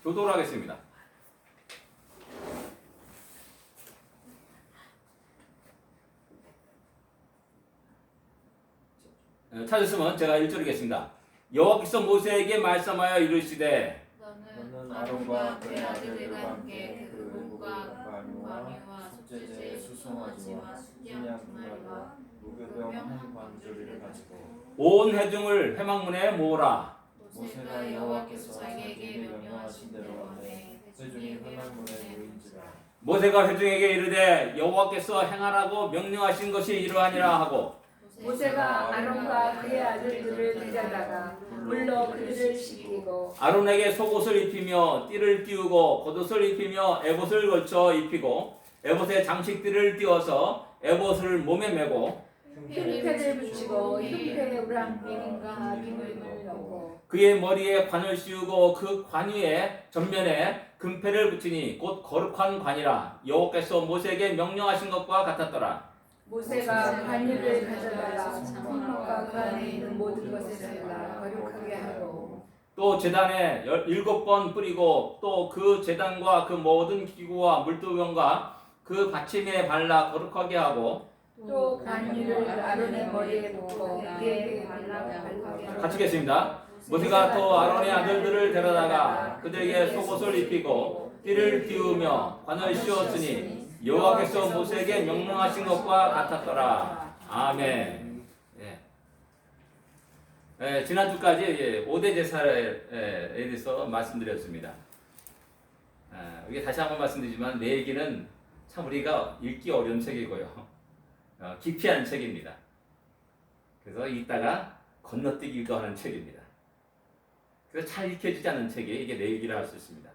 교도를 하겠습니다. 찾으시면 제가 1절 읽겠습니다. 여호와께서 모세에게 말씀하여 이르시되 너는 아론과 그의 아들들과 함께 그 목과 관유와 속죄제에 수송아지와 순양 두 마리와 무교병 한 광주리를 가지고 온 회중을 회막문에 모으라. 모세가 여호와께서 자기에게 명령하신 대로 하되 회중이 회막문에 모인지라. 모세가 회중에게 이르되 여호와께서 행하라고 명령하신 것이 이러하니라 하고 모세가 아론과 그의 아들들을 데려다가 물로 그들을 씻기고 아론에게 속옷을 입히며 띠를 띄우고 겉옷을 입히며 에봇을 걸쳐 입히고 에봇에 장식들을 띄워서 에봇을 몸에 메고 흉패를 붙이고 흉패에 우랑민과 민을 넣고 그의 머리에 관을 씌우고 그 관 위에 전면에 금패를 붙이니 곧 거룩한 관이라 여호와께서 모세에게 명령하신 것과 같았더라. 모세가 관유를 가져다가 성막과 그 안에 있는 모든 것에 잘라 거룩하게 하고 또 제단에 7번 뿌리고 또 그 제단과 그 모든 기구와 물두병과 그 받침에 발라 거룩하게 하고 또 관유를 아론의 머리에 놓고 그에게 발라 거룩하게 하고 같이 읽겠습니다. 모세가 또 아론의 아들들을 데려다가 그들에게 속옷을 입히고 띠를 띄우며 관을 씌웠으니 여호와께서 모세에게 명령하신 것과 같았더라. 아멘. 지난주까지 5대 제사에 대해서 말씀드렸습니다. 이게 다시 한번 말씀드리지만 레위기는 참 우리가 읽기 어려운 책이고요. 기피한 책입니다. 그래서 읽다가 건너뛰기도 하는 책입니다. 그래서 잘 읽혀지지 않는 책이 이게 레위기라 할 수 있습니다.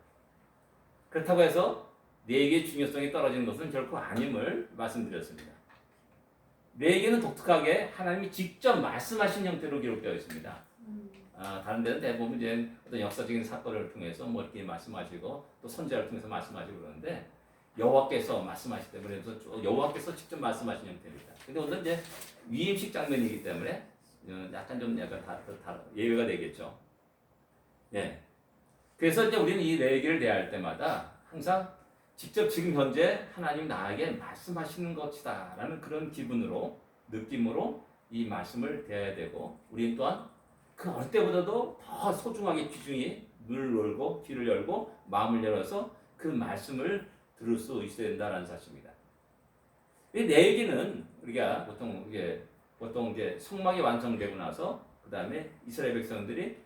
그렇다고 해서 레위기의 중요성이 떨어지는 것은 결코 아님을 말씀드렸습니다. 레위기는 독특하게 하나님이 직접 말씀하신 형태로 기록되어 있습니다. 다른 데는 대부분 이제 어떤 역사적인 사건을 통해서 뭐 이렇게 말씀하시고 또 선지자를 통해서 말씀하시고 그러는데 여호와께서 말씀하시기 때문에 그래서 여호와께서 직접 말씀하신 형태입니다. 근데 오늘은 이제 위임식 장면이기 때문에 약간 예외가 되겠죠. 예. 그래서 이제 우리는 이 레위기를 대할 때마다 항상 직접 지금 현재 하나님 나에게 말씀하시는 것이다라는 그런 기분으로 느낌으로 이 말씀을 대해야 되고 우리는 또한 그 어느 때보다도 더 소중하게 귀중히 눈을 열고 귀를 열고 마음을 열어서 그 말씀을 들을 수 있어야 된다는 사실입니다. 이 레위기는 우리가 보통 이제 성막이 완성되고 나서 그 다음에 이스라엘 백성들이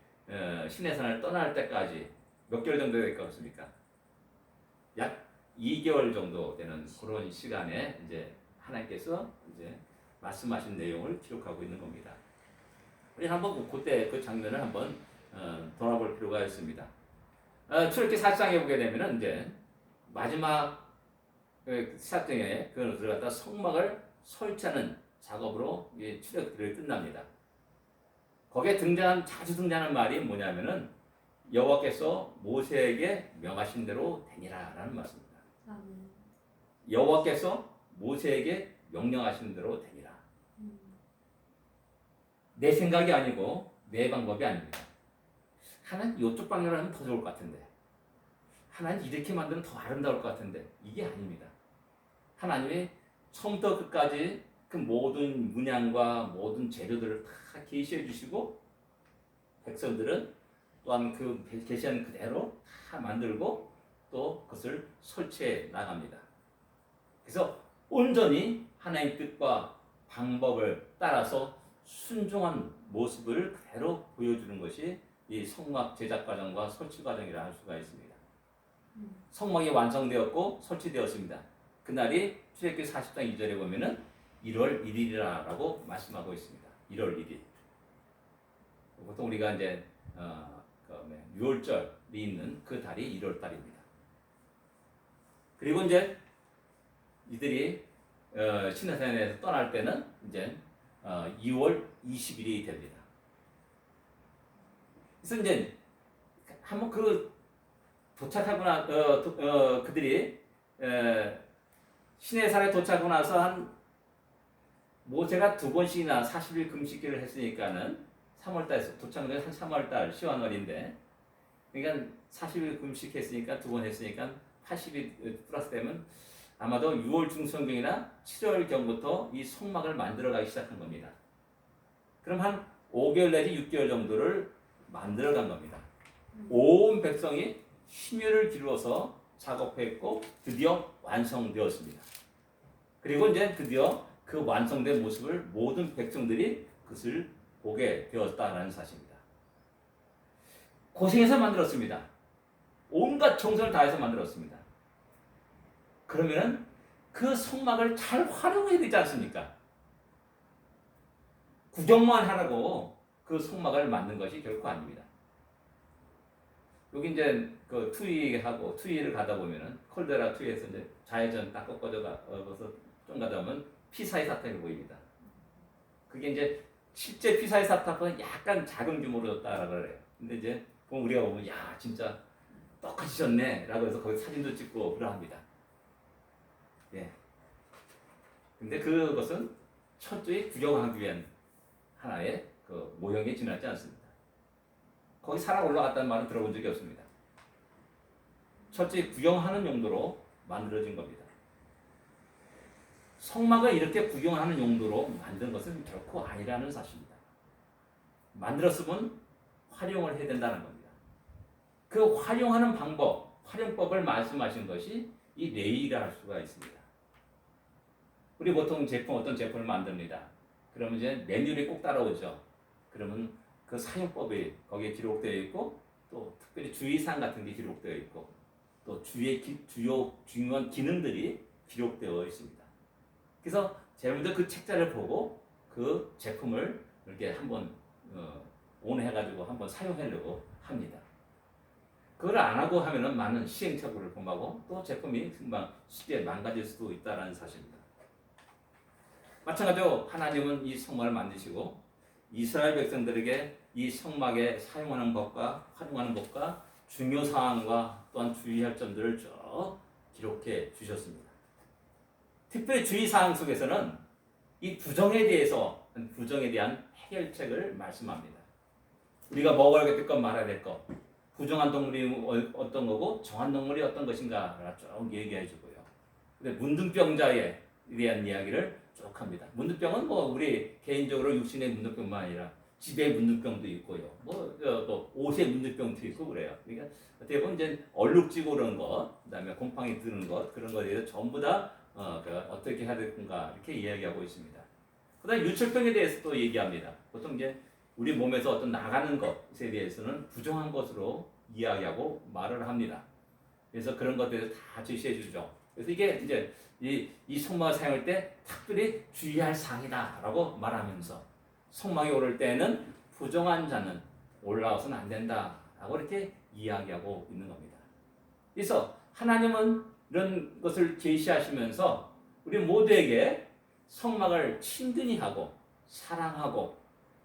시내산을 떠날 때까지 몇 개월 정도 될 것 같습니까? 약 2개월 정도 되는 그런 시간에 이제 하나님께서 이제 말씀하신 내용을 기록하고 있는 겁니다. 우리 한번 그때 그 장면을 한번 돌아볼 필요가 있습니다. 출애굽기 4장에 보게 되면은 이제 마지막 사장에 그것을 갖다 성막을 설치하는 작업으로 출애굽기를 끝납니다. 거기에 자주 등장하는 말이 뭐냐면은 여호와께서 모세에게 명하신 대로 되니라라는 말씀입니다. 여호와께서 모세에게 명령하신 대로 되니라. 내 생각이 아니고 내 방법이 아닙니다. 하나님 이쪽 방향으로 하면 더 좋을 것 같은데 하나님 이렇게 만들면 더 아름다울 것 같은데 이게 아닙니다. 하나님이 처음부터 끝까지 그 모든 문양과 모든 재료들을 다 계시해 주시고 백성들은 또한 그 계시한 그대로 다 만들고 또 그것을 설치해 나갑니다. 그래서 온전히 하나님의 뜻과 방법을 따라서 순종한 모습을 그대로 보여주는 것이 이 성막 제작 과정과 설치 과정이라 할 수가 있습니다. 성막이 완성되었고 설치되었습니다. 그날이 출애굽기 40장 2절에 보면은 1월 1일이라고 말씀하고 있습니다. 1월 1일. 보통 우리가 이제 6월절이 있는 그 달이 1월 달입니다. 그리고 이제 이들이 시내산에서 떠날 때는 이제 2월 20일이 됩니다. 그래서 이제 한번 도착하고 그들이 시내산에 도착하고 나서 모세가 2번씩이나 40일 금식기를 했으니까는 3월달에 도착한 게 한 3월달 시완월인데 그러니까 40일 금식했으니까 2번 했으니까 80일 플러스 되면 아마도 6월 중순경이나 7월경부터 이 성막을 만들어가기 시작한 겁니다. 그럼 한 5개월 내지 6개월 정도를 만들어간 겁니다. 온 백성이 심혈을 기울여서 작업했고 드디어 완성되었습니다. 그리고 이제 드디어 그 완성된 모습을 모든 백성들이 그것을 보게 되었다는 사실입니다. 고생해서 만들었습니다. 온갖 정성을 다해서 만들었습니다. 그러면은 그 성막을 잘 활용해야 되지 않습니까? 구경만 하라고 그 성막을 만든 것이 결코 아닙니다. 여기 이제 그 투위를 가다 보면은 콜데라 투위에서 이제 좌회전 딱 꺾어져 가서 좀 가다 보면 피사의 사탑이 보입니다. 그게 이제 실제 피사의 사탑은 약간 작은 규모로였다라고 그래요. 근데 이제 우리가 보면 야 진짜 똑같이졌네라고 해서 거기 사진도 찍고 그러합니다. 예. 근데 그것은 철저히 구경하기 위한 하나의 그 모형에 지나지 않습니다. 거기 살아 올라갔다는 말은 들어본 적이 없습니다. 철저히 구경하는 용도로 만들어진 겁니다. 성막을 이렇게 구경하는 용도로 만든 것은 결코 아니라는 사실입니다. 만들었으면 활용을 해야 된다는 겁니다. 그 활용하는 방법, 활용법을 말씀하신 것이 이 레위라 할 수가 있습니다. 우리 보통 어떤 제품을 만듭니다. 그러면 이제 매뉴얼이 꼭 따라오죠. 그러면 그 사용법이 거기에 기록되어 있고 또 특별히 주의사항 같은 게 기록되어 있고 또 주요 중요한 기능들이 기록되어 있습니다. 그래서 제가 그 책자를 보고 그 제품을 이렇게 한번 온해가지고 한번 사용하려고 합니다. 그걸 안 하고 하면은 많은 시행착오를 범하고 또 제품이 금방 쉽게 망가질 수도 있다는 사실입니다. 마찬가지로 하나님은 이 성막을 만드시고 이스라엘 백성들에게 이 성막에 사용하는 법과 활용하는 법과 중요 사항과 또한 주의할 점들을 쭉 기록해 주셨습니다. 특별히 주의 사항 속에서는 이 부정에 대한 해결책을 말씀합니다. 우리가 먹어야 될 것, 말아야 될 것, 부정한 동물이 어떤 거고 정한 동물이 어떤 것인가를 쭉 얘기해 주고요. 근데 문둥병자에 대한 이야기를 쭉 합니다. 문둥병은 뭐 우리 개인적으로 육신의 문둥병만 아니라 집의 문둥병도 있고요. 또 옷의 문둥병도 있고 그래요. 그러니까 어떻게 보면 이제 얼룩지고 그런 것, 그다음에 곰팡이 드는 것 그런 것에 대해서 전부 다 어떻게 해야 될 건가 이렇게 이야기하고 있습니다. 그다음에 유철병에 대해서 또 얘기합니다. 보통 이제 우리 몸에서 어떤 나가는 것에 대해서는 부정한 것으로 이야기하고 말을 합니다. 그래서 그런 것에 대해서 다 제시해 주죠. 그래서 이게 이제 이 성막을 사용할 때 특별히 주의할 사항이다라고 말하면서 성막에 오를 때는 부정한 자는 올라와서는 안 된다라고 이렇게 이야기하고 있는 겁니다. 그래서 하나님은 이런 것을 제시하시면서 우리 모두에게 성막을 친근히 하고 사랑하고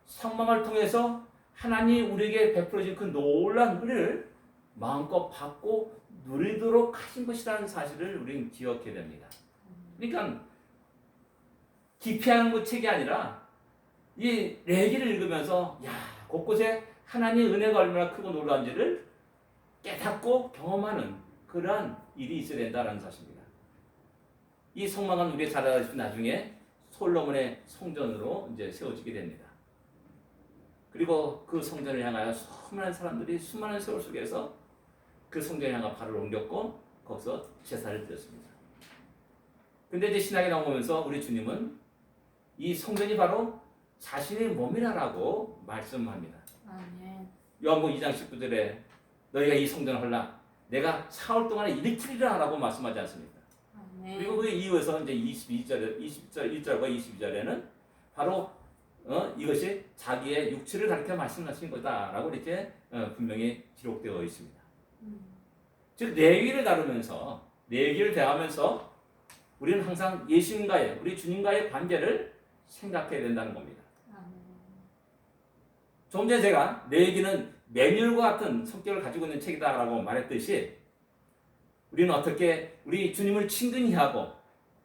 성막을 통해서 하나님이 우리에게 베풀어진 그 놀라운 은혜를 마음껏 받고 누리도록 하신 것이라는 사실을 우리는 기억해야 됩니다. 그러니까 기피하는 것 책이 아니라 이 레위기를 읽으면서 곳곳에 하나님의 은혜가 얼마나 크고 놀라운지를 깨닫고 경험하는 그러한 일이 있어야 된다는 사실입니다. 이 성막은 우리가 잘 알다시피 나중에 솔로몬의 성전으로 이제 세워지게 됩니다. 그리고 그 성전을 향하여 수많은 사람들이 수많은 세월 속에서 그 성전을 향해 발을 옮겼고 거기서 제사를 드렸습니다. 근데 이제 신학에 나오면서 우리 주님은 이 성전이 바로 자신의 몸이라고 말씀합니다. 아멘. 요한복음 2장 19절에 너희가 이 성전을 헐라 내가 사흘 동안에 일으키리라 라고 말씀하지 않습니까? 아멘. 그리고 그 이후에서 이제 1절과 22절에는 바로 이것이 자기의 육체를 가리켜 말씀하신 거다라고 이렇게 분명히 기록되어 있습니다. 즉 레위기를 다루면서 레위기를 대하면서 우리는 항상 예수님과의 우리 주님과의 관계를 생각해야 된다는 겁니다. 좀 전에 제가 레위기는 매뉴얼과 같은 성격을 가지고 있는 책이다라고 말했듯이 우리는 어떻게 우리 주님을 친근히 하고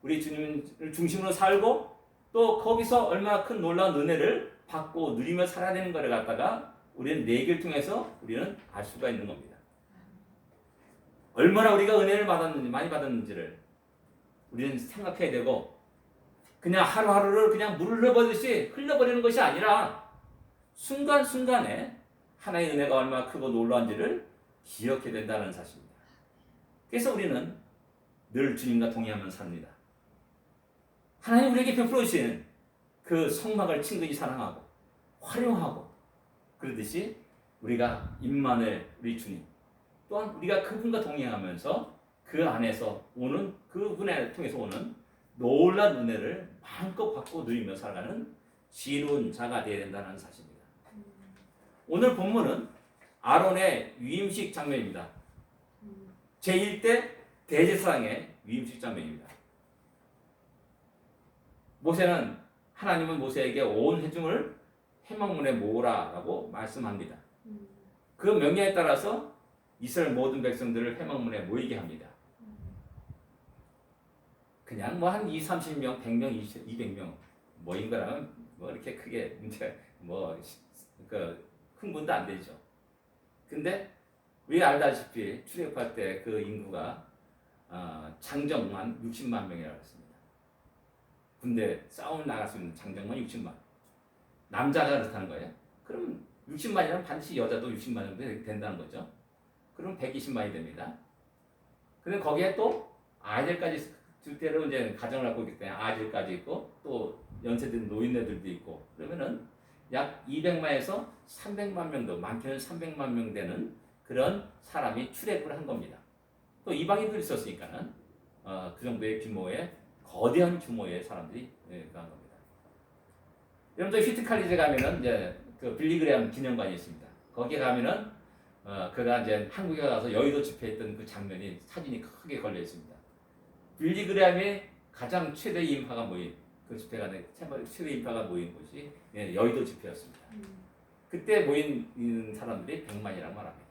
우리 주님을 중심으로 살고 또 거기서 얼마나 큰 놀라운 은혜를 받고 누리며 살아야 되는 것을 갖다가 우리는 레위기를 통해서 우리는 알 수가 있는 겁니다. 얼마나 우리가 은혜를 받았는지 많이 받았는지를 우리는 생각해야 되고 그냥 하루하루를 그냥 물을 흘려버리는 것이 아니라 순간순간에 하나님의 은혜가 얼마나 크고 놀라운지를 기억해야 된다는 사실입니다. 그래서 우리는 늘 주님과 동행하며 삽니다. 하나님 우리에게 베풀어 주신 그 성막을 친근히 사랑하고 활용하고 그러듯이 우리가 임마누엘 우리 주님 또한 우리가 그분과 동행하면서 그 안에서 오는 그분을 통해서 오는 놀라운 은혜를 마음껏 받고 누리며 살아가는 지혜로운 자가 되어야 된다는 사실입니다. 오늘 본문은 아론의 위임식 장면입니다. 제1대 대제사장의 위임식 장면입니다. 하나님은 모세에게 온 회중을 회막문에 모으라라고 말씀합니다. 그 명령에 따라서 이스라엘 모든 백성들을 회막문에 모이게 합니다. 그냥 뭐 한 20, 30명, 100명, 200명 모인 거라면 뭐 이렇게 크게 문제 흥분도 안 되죠. 근데 우리가 알다시피 출애굽할 때 그 인구가 장정만 60만 명이라고 했습니다. 군대 싸움 나갈 수 있는 장정만 60만. 남자가 그렇다는 거예요. 그럼 60만이면 반드시 여자도 60만 정도 된다는 거죠. 그럼 120만이 됩니다. 근데 거기에 또 아이들까지 둘째로 이제 가정을 갖고 있기 때문에 아이들까지 있고 또 연세든 노인네들도 있고 그러면은 약 200만에서 300만 명도 많게는 300만 명 되는 그런 사람이 출애굽을 한 겁니다. 또 이방인들이 있었으니까는 그 정도의 규모의 거대한 규모의 사람들이 한 겁니다. 여러분들 휘트칼리제 가면은 이제 그 빌리그레암 기념관이 있습니다. 거기에 가면은 그가 이제 한국에 가서 여의도 집회했던 그 장면이 사진이 크게 걸려 있습니다. 빌리그레암의 가장 최대 인파가 모인 그 집회가 최대 인파가 모인 곳이 여의도 집회였습니다. 그때 모인 사람들이 100만이라고 말합니다.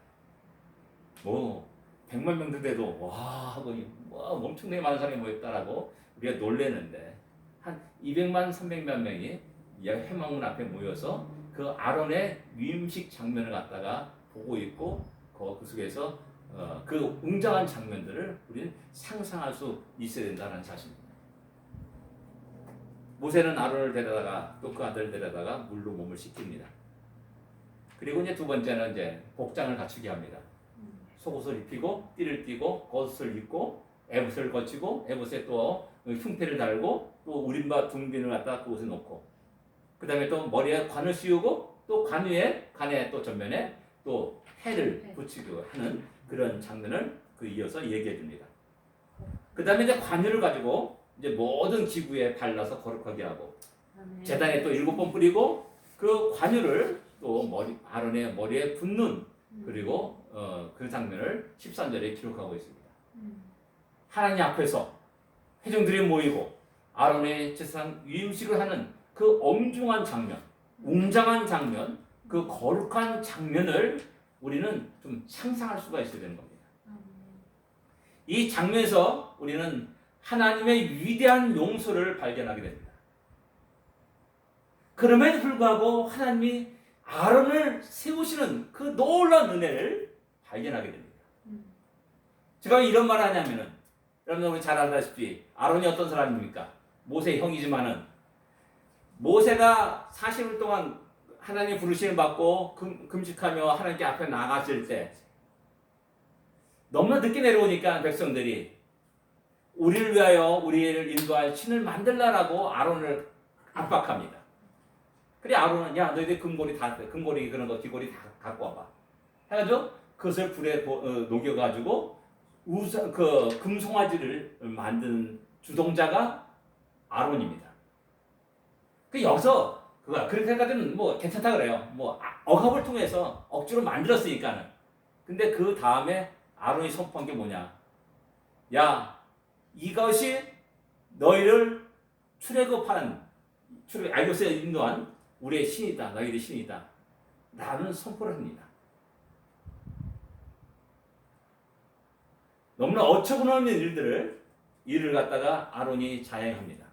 뭐 100만 명도 돼도 와 하고 와 엄청나게 많은 사람이 모였다라고 우리가 놀래는데 한 200만 300만 명이 회막문 앞에 모여서 그 아론의 위임식 장면을 갖다가 보고 있고 그 속에서 그 웅장한 장면들을 우리는 상상할 수 있어야 된다는 사실입니다. 모세는 아론을 데려다가 또 그 아들을 데려다가 물로 몸을 씻깁니다. 그리고 이제 두 번째는 이제 복장을 갖추게 합니다. 속옷을 입히고 띠를 띠고 겉옷을 입고 에봇을 거치고 에봇에 또 흉패를 달고 또 우림바 둥빈을 갖다 그 옷에 놓고 그 다음에 또 머리에 관을 씌우고 또 관에 또 전면에 또 해를 붙이고 하는 그런 장면을 이어서 얘기해 줍니다. 그 다음에 이제 관유를 가지고 이제 모든 기구에 발라서 거룩하게 하고 제단에 또 7번 뿌리고 그 관유를 또 아론의 머리에 붓는 그리고 그 장면을 13절에 기록하고 있습니다. 하나님 앞에서 회중들이 모이고 아론의 제사장 위임식을 하는 그 엄중한 장면, 웅장한 장면, 그 거룩한 장면을 우리는 좀 상상할 수가 있어야 되는 겁니다. 이 장면에서 우리는 하나님의 위대한 용서를 발견하게 됩니다. 그럼에도 불구하고 하나님이 아론을 세우시는 그 놀라운 은혜를 발견하게 됩니다. 제가 왜 이런 말을 하냐면은 여러분 우리 잘 알다시피 아론이 어떤 사람입니까? 모세의 형이지만은 모세가 40일 동안 하나님 부르심을 받고 금식하며 하나님께 앞에 나갔을 때 너무나 늦게 내려오니까 백성들이 우리를 위하여 우리를 인도할 신을 만들라라고 아론을 압박합니다. 그래 아론은 야 너희들 금고리 그런 거 귀고리 다 갖고 와봐. 해가지고 그것을 불에 녹여가지고 그 금송아지를 만드는 주동자가 아론입니다. 그 여기서 그렇게 생각하면 뭐 괜찮다 그래요. 뭐 억압을 통해서 억지로 만들었으니까는. 근데 그 다음에 아론이 선포한 게 뭐냐? 야 이것이 너희를 애굽에서 인도한 우리의 신이다. 너희들의 신이다. 라는 선포를 합니다. 너무나 어처구니없는 일을 갖다가 아론이 자행합니다.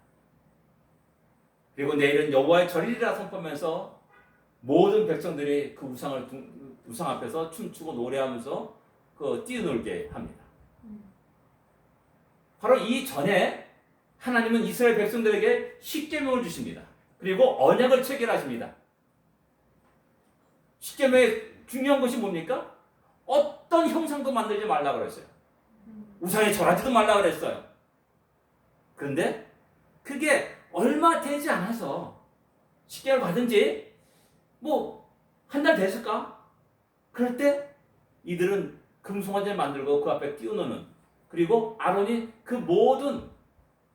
그리고 내일은 여호와의 절일이라 선포하면서 모든 백성들이 그 우상 앞에서 춤추고 노래하면서 뛰어놀게 합니다. 바로 이 전에 하나님은 이스라엘 백성들에게 십계명을 주십니다. 그리고 언약을 체결하십니다. 십계명의 중요한 것이 뭡니까? 어떤 형상도 만들지 말라 그랬어요. 우상에 절하지도 말라 그랬어요. 그런데 그게 얼마 되지 않아서 십계명을 받은 지 뭐 한 달 됐을까? 그럴 때 이들은 금송아지를 만들고 그 앞에 띄워놓는, 그리고 아론이 그 모든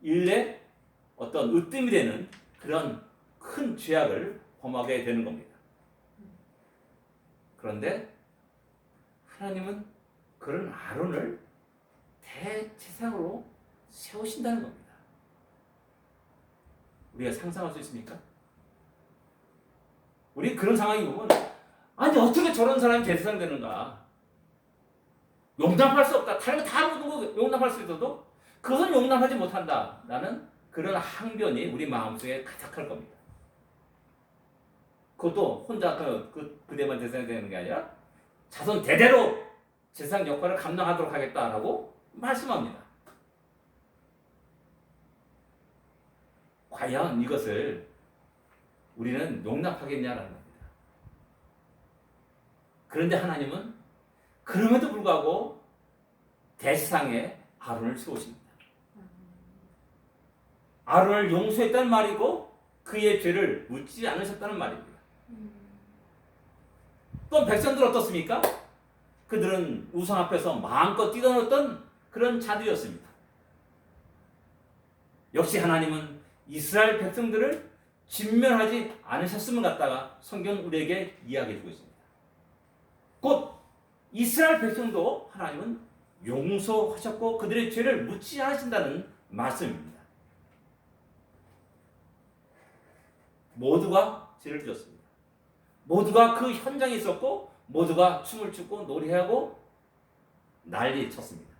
일에 어떤 으뜸이 되는 그런 큰 죄악을 범하게 되는 겁니다. 그런데 하나님은 그런 아론을 대제사장으로 세우신다는 겁니다. 우리가 상상할 수 있습니까? 우리 그런 상황이 보면 아니 어떻게 저런 사람이 대제사장 되는가? 용납할 수 없다. 다른 거 다 모든 거 용납할 수 있어도 그것은 용납하지 못한다. 라는 그런 항변이 우리 마음속에 가득할 겁니다. 그것도 혼자 그대만 대상이 되는 게 아니라 자손 대대로 제사장 역할을 감당하도록 하겠다라고 말씀합니다. 과연 이것을 우리는 용납하겠냐라는 겁니다. 그런데 하나님은 그럼에도 불구하고 대제사장에 아론을 세우십니다. 아론을 용서했다는 말이고 그의 죄를 묻지 않으셨다는 말입니다. 또 백성들 어떻습니까? 그들은 우상 앞에서 마음껏 뛰어놀던 그런 자들이었습니다. 역시 하나님은 이스라엘 백성들을 진멸하지 않으셨음을 갖다가 성경 우리에게 이야기해주고 있습니다. 곧 이스라엘 백성도 하나님은 용서하셨고 그들의 죄를 묻지 않으신다는 말씀입니다. 모두가 죄를 지었습니다. 모두가 그 현장에 있었고 모두가 춤을 추고 노래하고 난리 쳤습니다.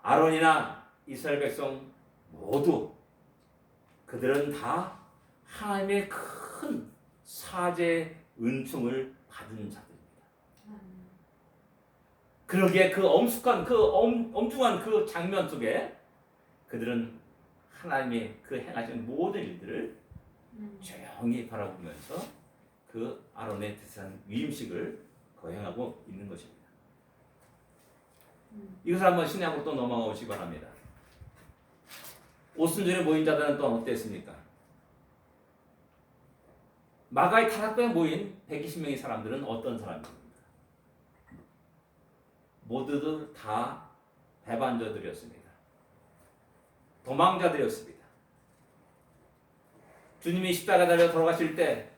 아론이나 이스라엘 백성 모두 그들은 다 하나님의 큰 사죄 은총을 받은 자들입니다. 그러기에 그 엄숙한 엄중한 그 장면 속에 그들은 하나님의 그 행하신 모든 일들을 조용히 바라보면서 그 아론의 대제사장 위임식을 거행하고 있는 것입니다. 이것을 한번 신약으로 또 넘어가 보시기 바랍니다. 오순절에 모인 자들은 또 어땠습니까? 마가의 타락방에 모인 120명의 사람들은 어떤 사람입니까? 모두들 다 배반자들이었습니다. 도망자들이었습니다. 주님이 십자가 달려 돌아가실 때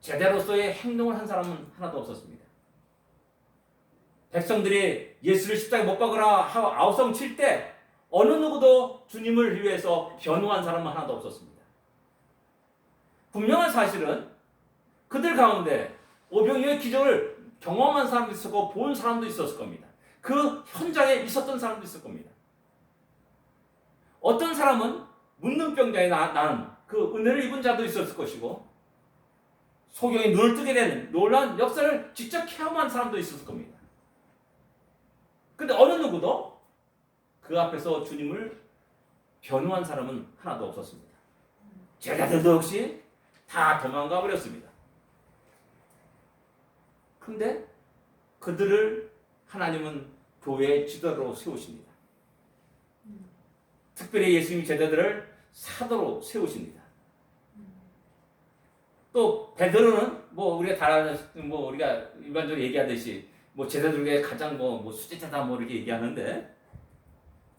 제대로서의 행동을 한 사람은 하나도 없었습니다. 백성들이 예수를 십자가에 못 박으라 하고 아우성 칠 때 어느 누구도 주님을 위해서 변호한 사람은 하나도 없었습니다. 분명한 사실은 그들 가운데 오병이어의 기적을 경험한 사람도 있었고 본 사람도 있었을 겁니다. 그 현장에 있었던 사람도 있을 겁니다. 어떤 사람은 문둥병자에 난 그 은혜를 입은 자도 있었을 것이고 소경이 눈을 뜨게 되는 놀라운 역사를 직접 체험한 사람도 있었을 겁니다. 근데 어느 누구도 그 앞에서 주님을 변호한 사람은 하나도 없었습니다. 제자들도 역시 다 도망가 버렸습니다. 근데 그들을 하나님은 교회의 지도자로 세우십니다. 특별히 예수님 제자들을 사도로 세우십니다. 또 베드로는 우리가 일반적으로 얘기하듯이 제자들 중에 가장 수제자다 이렇게 얘기하는데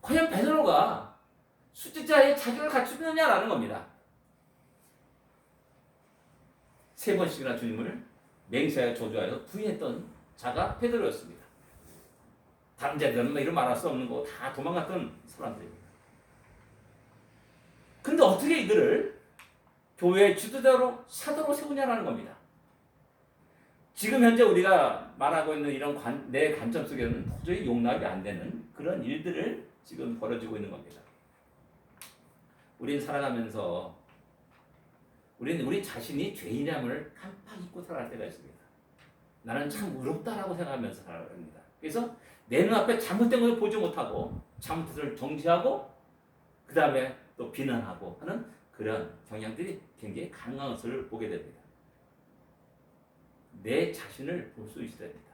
과연 베드로가 수제자의 자격을 갖추느냐라는 겁니다. 3번씩이나 주님을 맹세하여 저주하여 부인했던 자가 베드로였습니다. 다른 자들은 이런 말할 수 없는 거 다 도망갔던 사람들입니다. 근데 어떻게 이들을 교회의 지도자로 사도로 세우냐라는 겁니다. 지금 현재 우리가 말하고 있는 이런 내 관점 속에는 도저히 용납이 안 되는 그런 일들을 지금 벌어지고 있는 겁니다. 우린 살아가면서 우리 자신이 죄인함을 깜빡 잊고 살아갈 때가 있습니다. 나는 참 의롭다라고 생각하면서 살아갑니다. 그래서 내 눈앞에 잘못된 것을 보지 못하고 잘못을 정지하고 그 다음에 또 비난하고 하는 그런 경향들이 굉장히 강한 것을 보게 됩니다. 내 자신을 볼 수 있어야 됩니다.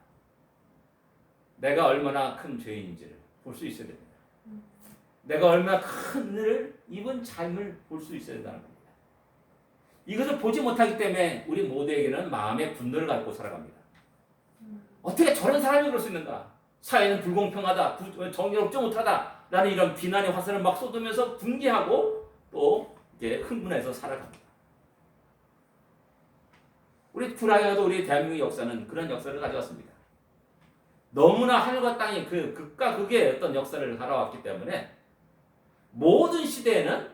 내가 얼마나 큰 죄인인지를 볼 수 있어야 됩니다. 내가 얼마나 큰 은혜를 입은 삶을 볼 수 있어야 된다는 겁니다. 이것을 보지 못하기 때문에 우리 모두에게는 마음의 분노를 갖고 살아갑니다. 어떻게 저런 사람이 그럴 수 있는가? 사회는 불공평하다, 정의롭지 못하다 라는 이런 비난의 화살을 막 쏟으면서 분개하고 또 이제 흥분해서 살아갑니다. 우리 불화여도 우리 대한민국의 역사는 그런 역사를 가져왔습니다. 너무나 하늘과 땅이 그 극과 극의 어떤 역사를 살아왔기 때문에 모든 시대에는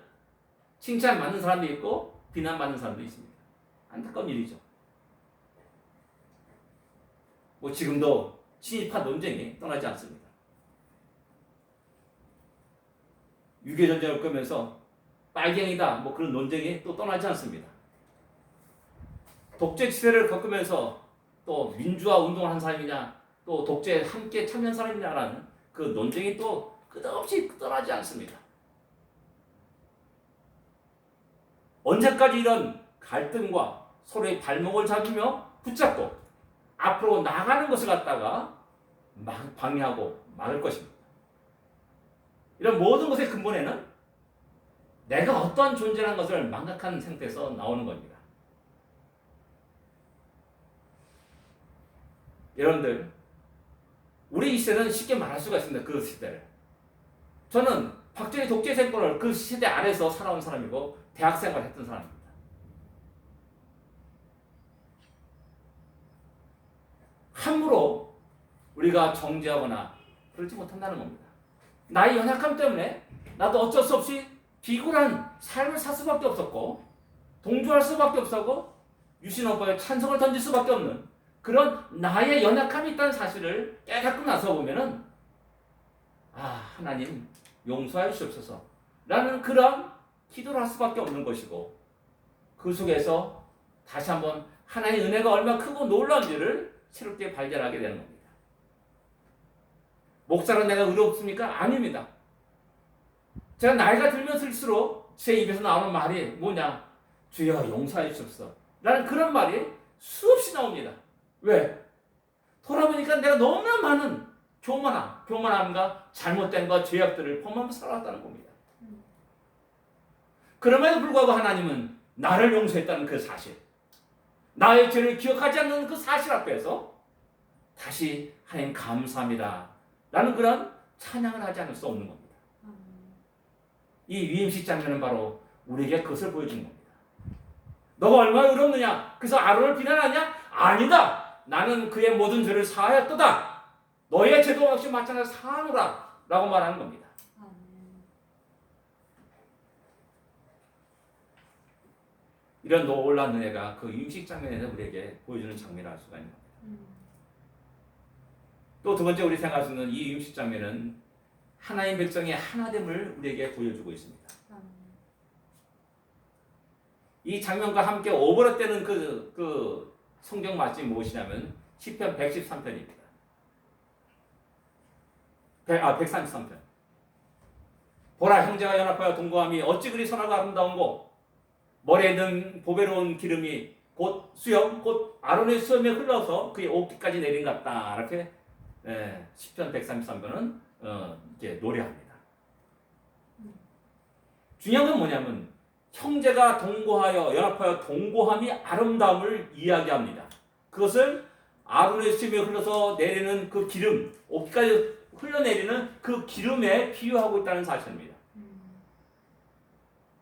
칭찬받는 사람도 있고 비난받는 사람도 있습니다. 안타까운 일이죠. 뭐 지금도 친일파 논쟁이 떠나지 않습니다. 유교전쟁을 끄면서 빨갱이다 뭐 그런 논쟁이 또 떠나지 않습니다. 독재 시대를 겪으면서 또 민주화 운동을 한 사람이냐 또 독재에 함께 참여한 사람이냐라는 그 논쟁이 또 끝없이 떠나지 않습니다. 언제까지 이런 갈등과 서로의 발목을 잡으며 붙잡고 앞으로 나가는 것을 갖다가 방해하고 막을 것입니다. 이런 모든 것의 근본에는 내가 어떠한 존재라는 것을 망각한 상태에서 나오는 겁니다. 여러분들, 우리 이 시대는 쉽게 말할 수가 있습니다. 그 시대를. 저는 박정희 독재 정권을 그 시대 아래서 살아온 사람이고 대학 생활을 했던 사람입니다. 함부로 우리가 정죄하거나 그러지 못한다는 겁니다. 나의 연약함 때문에 나도 어쩔 수 없이 비굴한 삶을 살 수밖에 없었고 동조할 수밖에 없었고 유신헌법에 찬성을 던질 수밖에 없는 그런 나의 연약함이 있다는 사실을 깨닫고 나서 보면은 하나님 용서하여 주옵소서 라는 그런 기도를 할 수밖에 없는 것이고 그 속에서 다시 한번 하나님의 은혜가 얼마나 크고 놀라운지를 새롭게 발견하게 되는 겁니다. 목사는 내가 의롭습니까? 아닙니다. 제가 나이가 들면 들수록 제 입에서 나오는 말이 뭐냐? 주여 용서해 주옵소서 라는 그런 말이 수없이 나옵니다. 왜? 돌아보니까 내가 너무나 많은 교만함과 잘못된 것, 죄악들을 범하면서 살아왔다는 겁니다. 그럼에도 불구하고 하나님은 나를 용서했다는 그 사실, 나의 죄를 기억하지 않는 그 사실 앞에서 다시 하나님 감사합니다 라는 그런 찬양을 하지 않을 수 없는 겁니다. 이 위임식 장면은 바로 우리에게 그것을 보여주는 겁니다. 너가 얼마나 의롭느냐? 그래서 아론을 비난하냐? 아니다. 나는 그의 모든 죄를 사하였도다. 너희의 죄도 역시 마찬가지로 사하노라 라고 말하는 겁니다. 이런 놀라운 은혜가 그 위임식 장면에서 우리에게 보여주는 장면을 알 수가 있는 겁니다. 또 두 번째 우리 생각할 수 있는 이 위임식 장면은 하나님 백성의 하나됨을 우리에게 보여주고 있습니다. 이 장면과 함께 오버랩되는 그 성경 말씀이 무엇이냐면 시편 113편입니다. 133편. 보라 형제가 연합하여 동거함이 어찌 그리 선하고 아름다운고 머리에 든 보배로운 기름이 곧 수염 곧 아론의 수염에 흘러서 그의 옷깃까지 내린 것 같다. 이렇게 시편 133편은 이렇게 노래합니다. 중요한 건 뭐냐면 형제가 동거하여 연합하여 동거함이 아름다움을 이야기합니다. 그것을 아론의 수염에 흘러서 내리는 그 기름, 옷까지 흘러내리는 그 기름에 비유하고 있다는 사실입니다.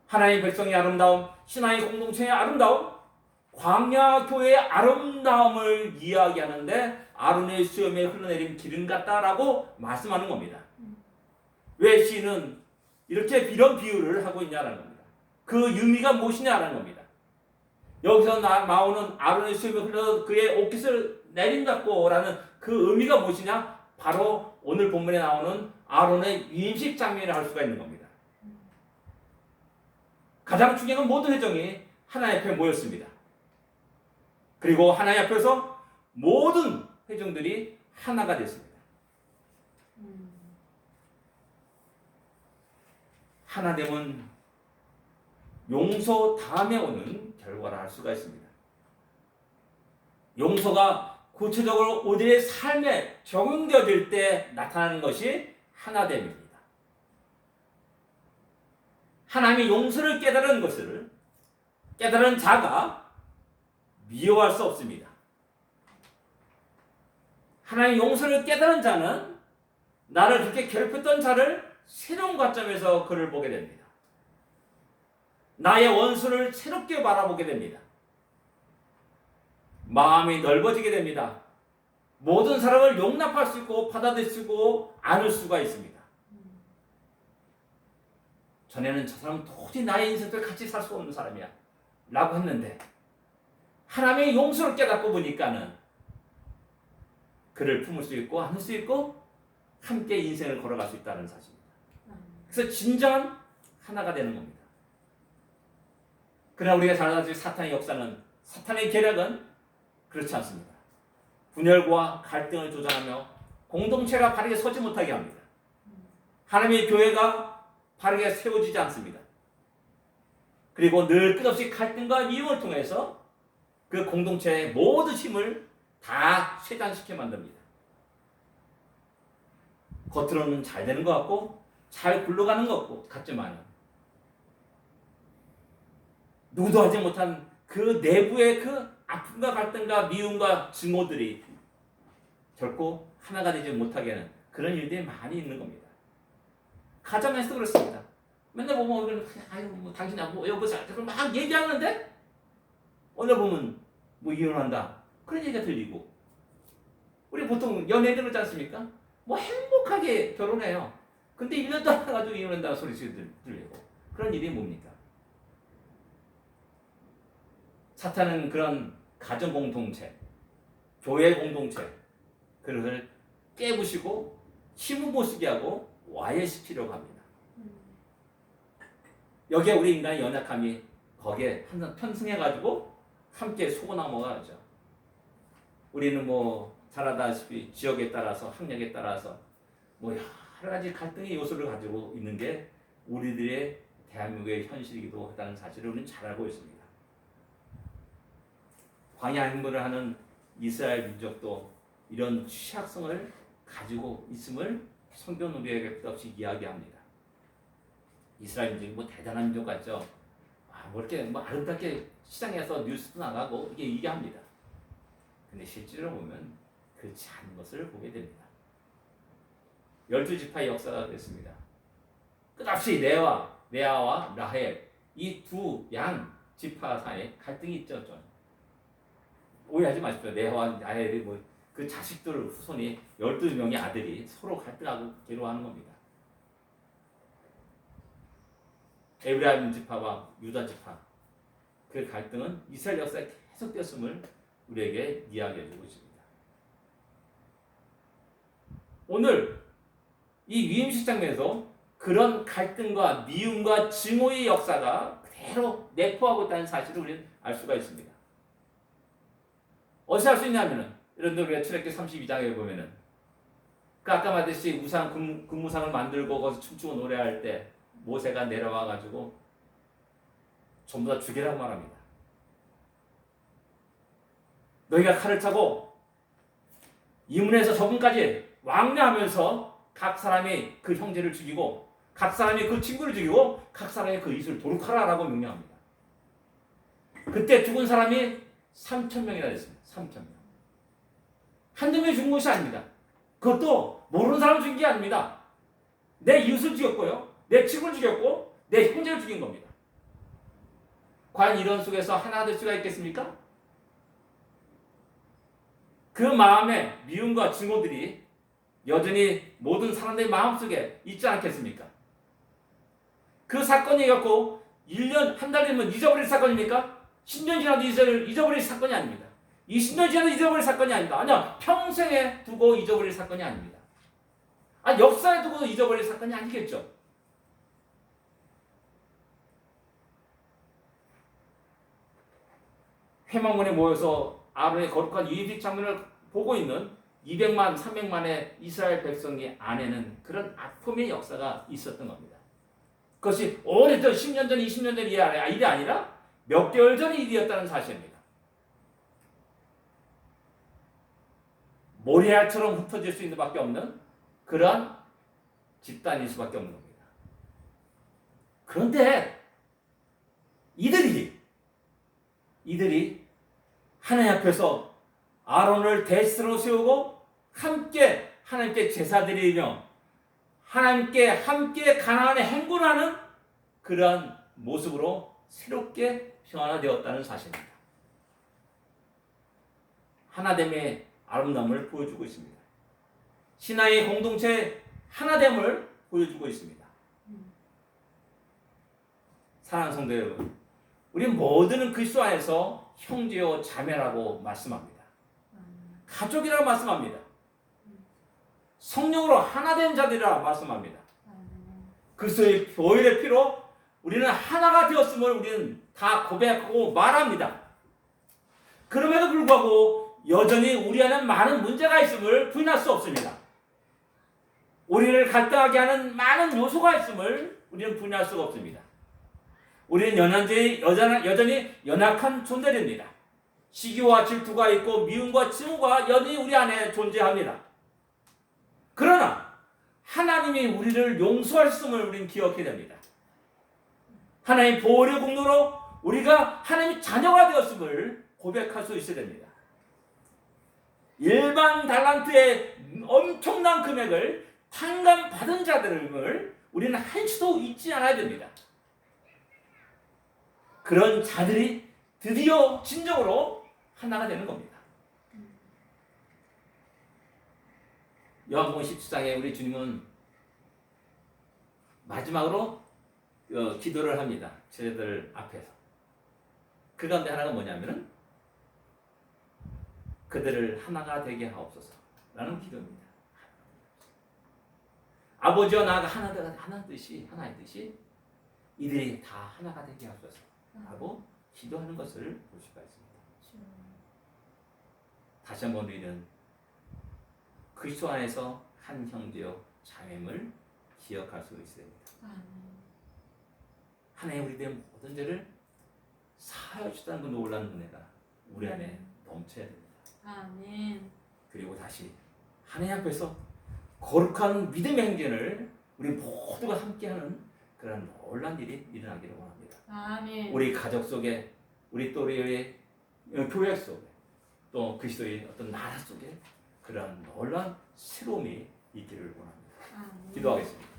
하나님의 백성의 아름다움, 신앙의 공동체의 아름다움, 광야 교회의 아름다움을 이야기하는데 아론의 수염에 흘러내린 기름 같다라고 말씀하는 겁니다. 왜 시인은 이렇게 이런 비유를 하고 있냐라는 겁니다. 그 의미가 무엇이냐라는 겁니다. 여기서 나오는 아론의 수염에 흘러 그의 옷깃을 내린다고라는 그 의미가 무엇이냐? 바로 오늘 본문에 나오는 아론의 위임식 장면을 알 수가 있는 겁니다. 가장 중요한 모든 회정이 하나님 앞에 모였습니다. 그리고 하나님 앞에서 모든 회정들이 하나가 됐습니다. 하나됨은 용서 다음에 오는 결과를 알 수가 있습니다. 용서가 구체적으로 우리의 삶에 적용되어질 때 나타나는 것이 하나됨입니다. 하나님의 용서를 깨달은 것을 깨달은 자가 미워할 수 없습니다. 하나님의 용서를 깨달은 자는 나를 그렇게 괴롭혔던 자를 새로운 관점에서 그를 보게 됩니다. 나의 원수를 새롭게 바라보게 됩니다. 마음이 넓어지게 됩니다. 모든 사람을 용납할 수 있고 받아들이고 안을 수가 있습니다. 전에는 저 사람은 도저히 나의 인생을 같이 살 수 없는 사람이야 라고 했는데 하나님의 용서를 깨닫고 보니까는 그를 품을 수 있고 안을 수 있고 함께 인생을 걸어갈 수 있다는 사실입니다. 그래서 진정한 하나가 되는 겁니다. 그러나 우리가 잘 알다시피 사탄의 역사는, 사탄의 계략은 그렇지 않습니다. 분열과 갈등을 조장하며 공동체가 바르게 서지 못하게 합니다. 하나님의 교회가 바르게 세워지지 않습니다. 그리고 늘 끝없이 갈등과 미움을 통해서 그 공동체의 모든 힘을 다 쇠잔시켜 만듭니다. 겉으로는 잘 되는 것 같고 잘 굴러가는 것 같지만 누구도 하지 못한 그 내부의 그 아픔과 갈등과 미움과 증오들이 결코 하나가 되지 못하게 하는 그런 일들이 많이 있는 겁니다. 가정에서도 그렇습니다. 맨날 보면 아유 뭐 당신이 뭐 여보세요 그럼 막 얘기하는데 오늘 보면 뭐 이혼한다 그런 얘기가 들리고 우리 보통 연애들 그렇지 않습니까? 뭐 행복하게 결혼해요. 근데 1년 동안 가지고 이혼한다는 소리 들리고 그런 일이 뭡니까? 사탄은 그런 가정 공동체, 교회 공동체 그것을 깨부시고 힘을 못 쓰게 하고 와해시키려고 합니다. 여기에 우리 인간의 연약함이 거기에 항상 편승해가지고 함께 속어 넘어가죠. 우리는 뭐 잘 알다시피 지역에 따라서 학력에 따라서 뭐 여러 가지 갈등의 요소를 가지고 있는 게 우리들의 대한민국의 현실이기도 하다는 사실을 우리는 잘 알고 있습니다. 광야 행군을 하는 이스라엘 민족도 이런 취약성을 가지고 있음을 성경 우리에게 끝없이 이야기합니다. 이스라엘 민족이 뭐 대단한 민족 같죠? 뭐 이렇게 뭐 아름답게 시장에서 뉴스도 나가고 이게 얘기합니다. 근데 실제로 보면 그렇지 않은 것을 보게 됩니다. 12지파의 역사가 그랬습니다. 끝없이 레아와 라헬 이 두 양 지파 사이에 갈등이 있죠. 오해하지 마십시오. 레아와 라헬이 뭐 그 자식들 후손이 12명의 아들이 서로 갈등하고 괴로워하는 겁니다. 에브라임 지파와 유다 지파 그 갈등은 이스라엘 역사에 계속되었음을 우리에게 이야기해주고 있습니다. 오늘 이 위임식 장면에서 그런 갈등과 미움과 증오의 역사가 그대로 내포하고 있다는 사실을 우리는 알 수가 있습니다. 어디서 알 수 있냐면은 여러분들 우리가 출애굽기 32장에 보면은 그 아까 말했듯이 우상 금무상을 만들고 거기서 춤추고 노래할 때 모세가 내려와 가지고 전부 다 죽이라고 말합니다. 너희가 칼을 차고 이문에서 저문까지 왕래하면서 각 사람이 그 형제를 죽이고 각 사람이 그 친구를 죽이고 각 사람이 그 이웃을 도륙하라라고 명령합니다. 그때 죽은 사람이 3,000명이나 됐습니다. 3,000명. 한두 명이 죽은 것이 아닙니다. 그것도 모르는 사람을 죽인 게 아닙니다. 내 이웃을 죽였고요. 내 친구를 죽였고 내 형제를 죽인 겁니다. 과연 이런 속에서 하나가 될 수가 있겠습니까? 그 마음의 미움과 증오들이 여전히 모든 사람들의 마음속에 있지 않겠습니까? 그 사건이 갖고 1년, 한 달 되면 잊어버릴 사건입니까? 10년 지나도 잊어버릴 사건이 아닙니다. 20년 지나도 잊어버릴 사건이 아닙니다. 아니요, 평생에 두고 잊어버릴 사건이 아닙니다. 역사에 두고 잊어버릴 사건이 아니겠죠. 회막문에 모여서 아론의 거룩한 유입식 장면을 보고 있는 200만, 300만의 이스라엘 백성의 안에는 그런 아픔의 역사가 있었던 겁니다. 그것이 오래전 10년 전, 20년 전 일이 아니라 몇 개월 전 일이었다는 사실입니다. 모래알처럼 흩어질 수 있는 밖에 없는 그러한 집단일 수밖에 없는 겁니다. 그런데 이들이 하나님 앞에서 아론을 대스로 세우고 함께 하나님께 제사 드리며 하나님께 함께 가나안에 행군하는 그러한 모습으로 새롭게 변화되었다는 사실입니다. 하나됨의 아름다움을 보여주고 있습니다. 신앙의 공동체 하나됨을 보여주고 있습니다. 사랑하는 성도 여러분, 우리 모두는 그리스도 안에서 형제요 자매라고 말씀합니다. 가족이라고 말씀합니다. 성령으로 하나된 자들이라 말씀합니다. 그리스도의 보혈의 피로 우리는 하나가 되었음을 우리는 다 고백하고 말합니다. 그럼에도 불구하고 여전히 우리 안에 많은 문제가 있음을 부인할 수 없습니다. 우리를 갈등하게 하는 많은 요소가 있음을 우리는 부인할 수가 없습니다. 우리는 여전히 연약한 존재입니다. 시기와 질투가 있고 미움과 증오가 여전히 우리 안에 존재합니다. 그러나 하나님이 우리를 용서하셨음을 우리는 기억해야 됩니다. 하나님 보혈의 공로로 우리가 하나님의 자녀가 되었음을 고백할 수 있어야 됩니다. 일반 달란트의 엄청난 금액을 탕감받은 자들을 우리는 한시도 잊지 않아야 됩니다. 그런 자들이 드디어 진정으로 하나가 되는 겁니다. 요한복음 17장에 우리 주님은 마지막으로 기도를 합니다. 제자들 앞에서. 그 가운데 하나가 뭐냐면은 그들을 하나가 되게 하옵소서라는 기도입니다. 아버지와 나가 하나의 뜻이 이들이 다 하나가 되게 하옵소서라고 기도하는 것을 볼 수가 있습니다. 다시 한번 우리는 그리스도 안에서 한 형제요 자매임을 기억할 수 있어야 됩니다. 하나님 우리들의 모든 죄를 사하여 주시다는 그 놀라운 은혜가 우리 안에 넘쳐야 됩니다. 아멘. 그리고 다시 하나님 앞에서 거룩한 믿음의 행진을 우리 모두가 함께하는 그런 놀라운 일이 일어나기를 원합니다. 아멘. 우리 가족 속에, 우리 또래의 교회 속에, 또 그리스도의 어떤 나라 속에 그런 놀라운 새로움이 있기를 원합니다. 아멘. 기도하겠습니다.